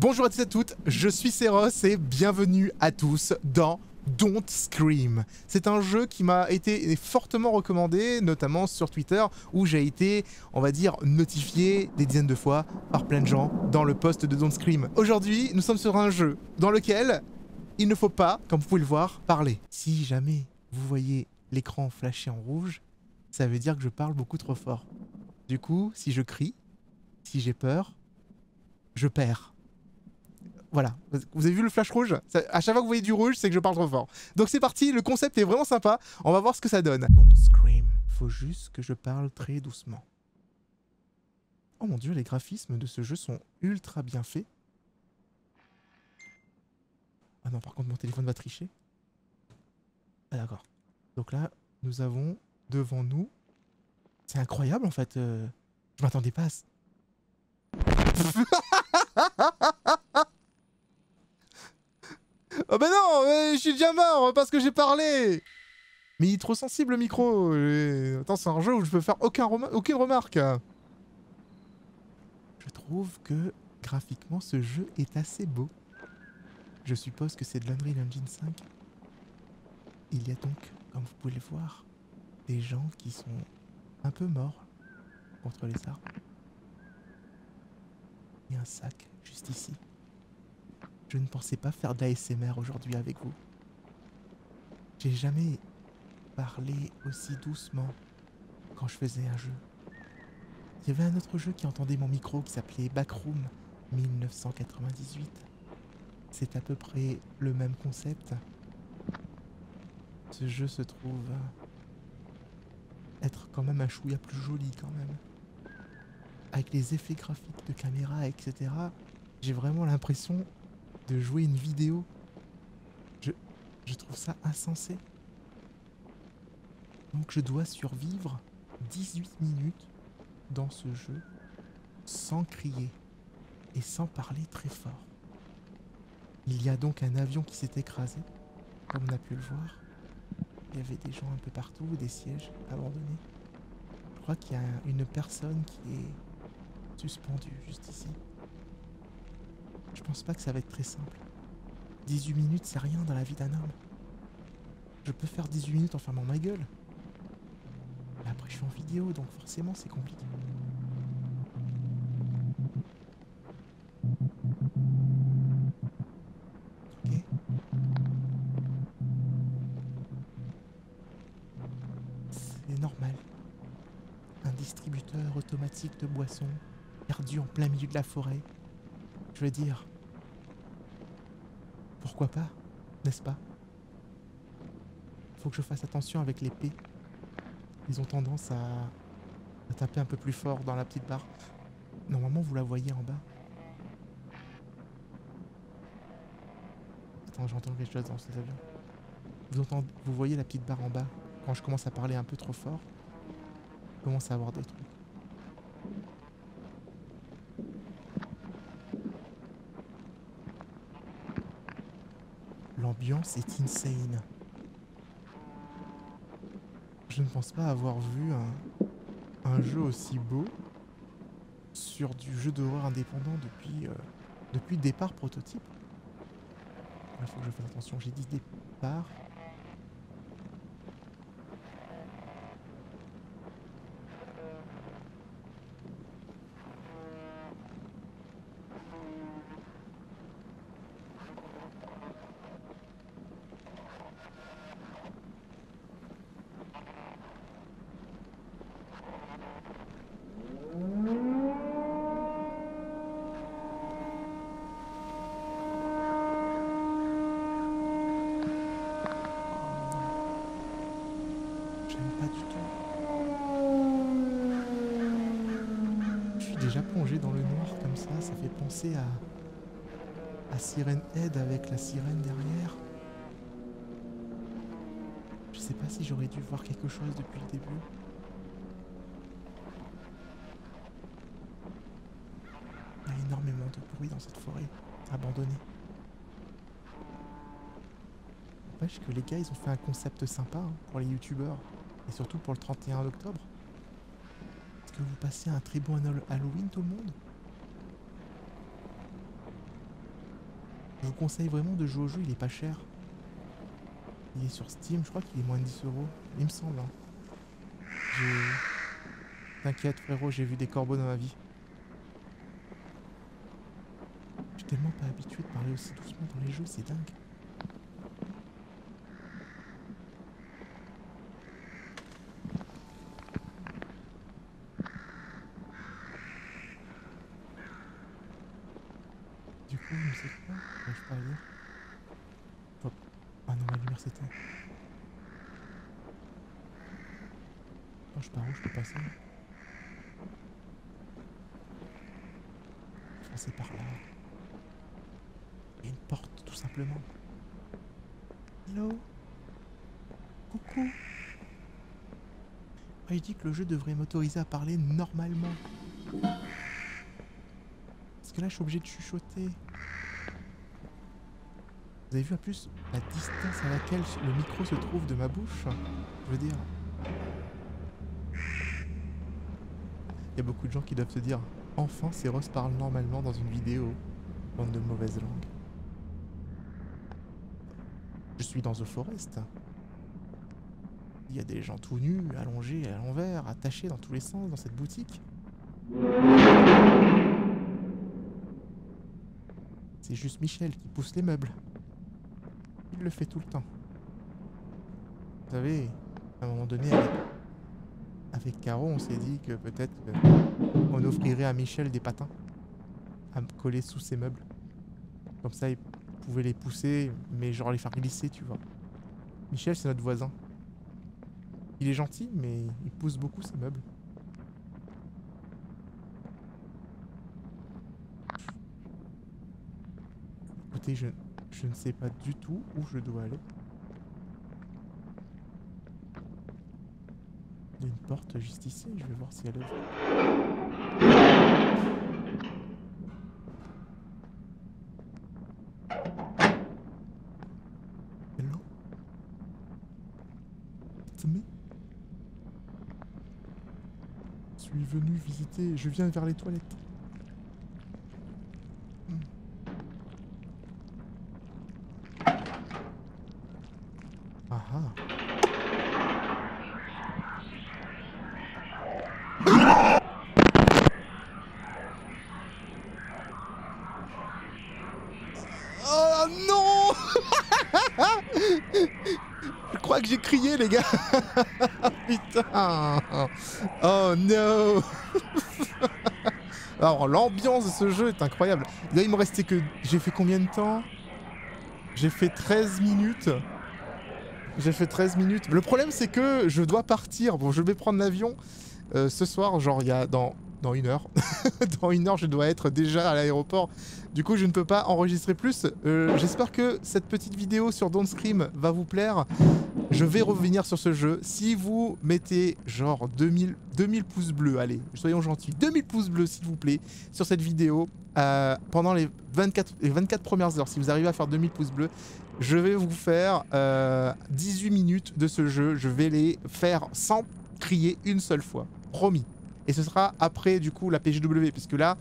Bonjour à tous et à toutes, je suis Seros et bienvenue à tous dans Don't Scream. C'est un jeu qui m'a été fortement recommandé, notamment sur Twitter, où j'ai été, on va dire, notifié des dizaines de fois par plein de gens dans le post de Don't Scream. Aujourd'hui, nous sommes sur un jeu dans lequel il ne faut pas, comme vous pouvez le voir, parler. Si jamais vous voyez l'écran flasher en rouge, ça veut dire que je parle beaucoup trop fort. Du coup, si je crie, si j'ai peur, je perds. Voilà, vous avez vu le flash rouge? À chaque fois que vous voyez du rouge, c'est que je parle trop fort. Donc c'est parti, le concept est vraiment sympa, on va voir ce que ça donne. Don't scream, faut juste que je parle très doucement. Oh mon dieu, les graphismes de ce jeu sont ultra bien faits. Ah non, par contre mon téléphone va tricher. Ah d'accord. Donc là, nous avons devant nous... C'est incroyable en fait, je m'attendais pas à... Oh ben non, mais je suis déjà mort parce que j'ai parlé. Mais il est trop sensible le micro. Attends, c'est un jeu où je peux faire aucune remarque. Je trouve que graphiquement ce jeu est assez beau. Je suppose que c'est de l'Unreal Engine 5. Il y a donc, comme vous pouvez le voir, des gens qui sont un peu morts contre les arbres. Il y a un sac juste ici. Je ne pensais pas faire de l'ASMR aujourd'hui avec vous. J'ai jamais parlé aussi doucement quand je faisais un jeu. Il y avait un autre jeu qui entendait mon micro qui s'appelait Backroom 1998. C'est à peu près le même concept. Ce jeu se trouve être quand même un chouïa plus joli quand même. Avec les effets graphiques de caméra, etc. J'ai vraiment l'impression de jouer une vidéo. Je trouve ça insensé. Donc je dois survivre 18 minutes dans ce jeu sans crier et sans parler très fort. Il y a donc un avion qui s'est écrasé, comme on a pu le voir. Il y avait des gens un peu partout, des sièges abandonnés. Je crois qu'il y a une personne qui est suspendue juste ici. Je pense pas que ça va être très simple. 18 minutes, c'est rien dans la vie d'un homme. Je peux faire 18 minutes en fermant ma gueule. Mais après, je suis en vidéo, donc forcément, c'est compliqué. Ok. C'est normal. Un distributeur automatique de boissons, perdu en plein milieu de la forêt. Je veux dire, pourquoi pas, n'est-ce pas? Faut que je fasse attention avec les P. Ils ont tendance à taper un peu plus fort dans la petite barre. Normalement, vous la voyez en bas. Attends, j'entends quelque chose dans cet avion. Vous voyez la petite barre en bas? Quand je commence à parler un peu trop fort, je commence à avoir des trucs. L'ambiance est insane. Je ne pense pas avoir vu un jeu aussi beau sur du jeu d'horreur indépendant depuis le départ prototype. Il faut que je fasse attention, j'ai dit départ. Pas du tout. Je suis déjà plongé dans le noir comme ça fait penser à Siren Head avec la sirène derrière. Je sais pas si j'aurais dû voir quelque chose depuis le début. Il y a énormément de bruit dans cette forêt abandonnée. N'empêche que les gars ils ont fait un concept sympa pour les youtubeurs. Et surtout pour le 31 octobre. Est-ce que vous passez un très bon Halloween tout le monde? Je vous conseille vraiment de jouer au jeu, il est pas cher. Il est sur Steam, je crois qu'il est moins de 10 €. Il me semble. Hein. T'inquiète frérot, j'ai vu des corbeaux dans ma vie. Je suis tellement pas habitué de parler aussi doucement dans les jeux, c'est dingue. Du coup, c'est quoi? J'arrive pas à lire. Hop. Ah non, la lumière s'éteint. Oh, je pars où? Je peux passer? Je pensais par là. Il y a une porte, tout simplement. Hello? Coucou? Ah, il dit que le jeu devrait m'autoriser à parler normalement. Parce que là, je suis obligé de chuchoter. Vous avez vu en plus la distance à laquelle le micro se trouve de ma bouche? Je veux dire... Il y a beaucoup de gens qui doivent se dire « Enfin, Seros parle normalement dans une vidéo. Bande de mauvaise langue. » Je suis dans The Forest. Il y a des gens tout nus, allongés à l'envers, attachés dans tous les sens dans cette boutique. C'est juste Michel qui pousse les meubles. Il le fait tout le temps. Vous savez, à un moment donné, avec Caro, on s'est dit que peut-être on offrirait à Michel des patins à coller sous ses meubles. Comme ça, il pouvait les pousser, mais genre les faire glisser, tu vois. Michel, c'est notre voisin. Il est gentil, mais il pousse beaucoup ses meubles. Écoutez, je ne sais pas du tout où je dois aller. Il y a une porte juste ici, je vais voir si elle ouvre. Hello? It's me? Je suis venu visiter, je viens vers les toilettes. Ah ah. Oh non! Je crois que j'ai crié, les gars. Putain. Oh no. Alors l'ambiance de ce jeu est incroyable. Là il me restait que... J'ai fait combien de temps? J'ai fait 13 minutes. J'ai fait 13 minutes. Le problème c'est que je dois partir. Bon, je vais prendre l'avion ce soir, genre il y a dans 1 heure. Dans 1 heure je dois être déjà à l'aéroport. Du coup je ne peux pas enregistrer plus. J'espère que cette petite vidéo sur Don't Scream va vous plaire. Je vais revenir sur ce jeu. Si vous mettez genre 2000 pouces bleus, allez, soyons gentils, 2000 pouces bleus s'il vous plaît, sur cette vidéo, pendant les 24 premières heures, si vous arrivez à faire 2000 pouces bleus, je vais vous faire 18 minutes de ce jeu. Je vais les faire sans crier une seule fois, promis. Et ce sera après du coup la PGW, puisque là,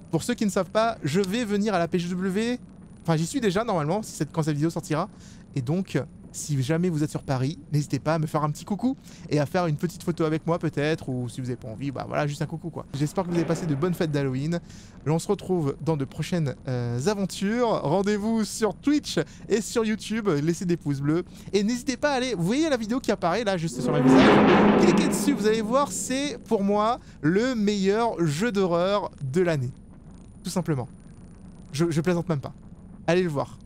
pour ceux qui ne savent pas, je vais venir à la PGW, enfin j'y suis déjà normalement, quand cette vidéo sortira, et donc... Si jamais vous êtes sur Paris, n'hésitez pas à me faire un petit coucou et à faire une petite photo avec moi peut-être, ou si vous n'avez pas envie, bah voilà, juste un coucou quoi. J'espère que vous avez passé de bonnes fêtes d'Halloween. On se retrouve dans de prochaines aventures. Rendez-vous sur Twitch et sur YouTube, laissez des pouces bleus. Et n'hésitez pas à aller, vous voyez la vidéo qui apparaît là juste sur ma visage, cliquez dessus, vous allez voir, c'est pour moi le meilleur jeu d'horreur de l'année. Tout simplement. Je plaisante même pas. Allez le voir.